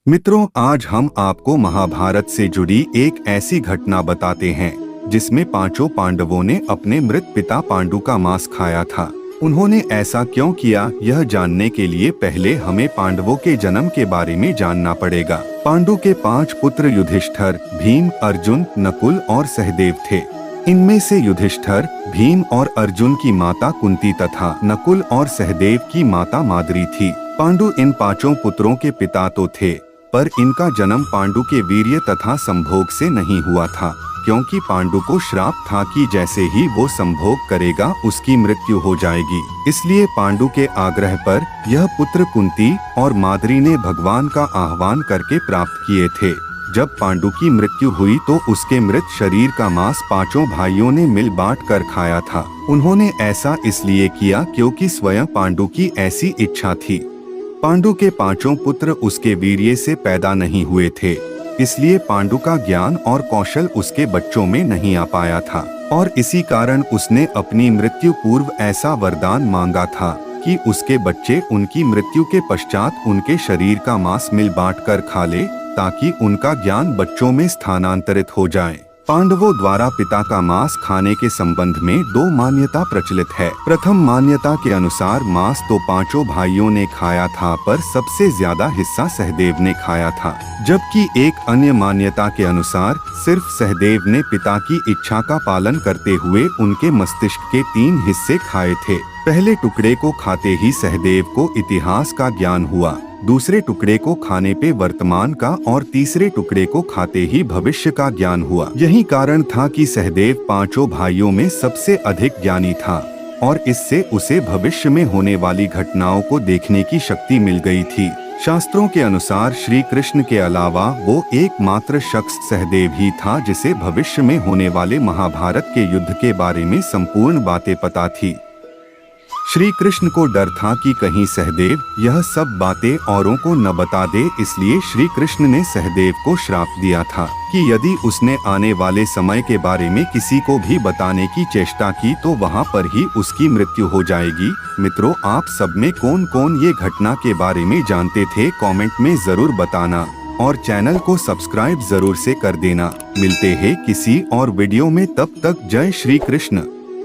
मित्रों, आज हम आपको महाभारत से जुड़ी एक ऐसी घटना बताते हैं जिसमें पांचों पांडवों ने अपने मृत पिता पांडु का मांस खाया था। उन्होंने ऐसा क्यों किया, यह जानने के लिए पहले हमें पांडवों के जन्म के बारे में जानना पड़ेगा। पांडु के 5 पुत्र युधिष्ठिर, भीम, अर्जुन, नकुल और सहदेव थे। इनमें से युधिष्ठिर, भीम और अर्जुन की माता कुंती तथा नकुल और सहदेव की माता माद्री थी। पांडु इन 5 पुत्रों के पिता तो थे, पर इनका जन्म पांडु के वीर्य तथा संभोग से नहीं हुआ था, क्योंकि पांडु को श्राप था कि जैसे ही वो संभोग करेगा उसकी मृत्यु हो जाएगी। इसलिए पांडु के आग्रह पर यह पुत्र कुंती और माद्री ने भगवान का आह्वान करके प्राप्त किए थे। जब पांडु की मृत्यु हुई तो उसके मृत शरीर का मांस 5 भाइयों ने मिल बांट कर खाया था। उन्होंने ऐसा इसलिए किया क्योंकि स्वयं पांडु की ऐसी इच्छा थी। पांडु के 5 पुत्र उसके वीर्य से पैदा नहीं हुए थे, इसलिए पांडु का ज्ञान और कौशल उसके बच्चों में नहीं आ पाया था, और इसी कारण उसने अपनी मृत्यु पूर्व ऐसा वरदान मांगा था कि उसके बच्चे उनकी मृत्यु के पश्चात उनके शरीर का मांस मिल बांट कर खा ले, ताकि उनका ज्ञान बच्चों में स्थानांतरित हो जाए। पांडवों द्वारा पिता का मांस खाने के संबंध में 2 मान्यता प्रचलित है। प्रथम मान्यता के अनुसार मांस तो 5 भाइयों ने खाया था, पर सबसे ज्यादा हिस्सा सहदेव ने खाया था, जबकि एक अन्य मान्यता के अनुसार सिर्फ सहदेव ने पिता की इच्छा का पालन करते हुए उनके मस्तिष्क के 3 हिस्से खाए थे। पहले टुकड़े को खाते ही सहदेव को इतिहास का ज्ञान हुआ, दूसरे टुकड़े को खाने पे वर्तमान का और तीसरे टुकड़े को खाते ही भविष्य का ज्ञान हुआ। यही कारण था कि सहदेव 5 भाइयों में सबसे अधिक ज्ञानी था, और इससे उसे भविष्य में होने वाली घटनाओं को देखने की शक्ति मिल गई थी। शास्त्रों के अनुसार श्री कृष्ण के अलावा वो एकमात्र शख्स सहदेव ही था जिसे भविष्य में होने वाले महाभारत के युद्ध के बारे में संपूर्ण बातें पता थी। श्री कृष्ण को डर था कि कहीं सहदेव यह सब बातें औरों को न बता दे, इसलिए श्री कृष्ण ने सहदेव को श्राप दिया था कि यदि उसने आने वाले समय के बारे में किसी को भी बताने की चेष्टा की तो वहां पर ही उसकी मृत्यु हो जाएगी। मित्रों, आप सब में कौन कौन ये घटना के बारे में जानते थे, कमेंट में जरूर बताना, और चैनल को सब्सक्राइब जरूर से कर देना। मिलते हैं किसी और वीडियो में, तब तक जय श्री कृष्ण।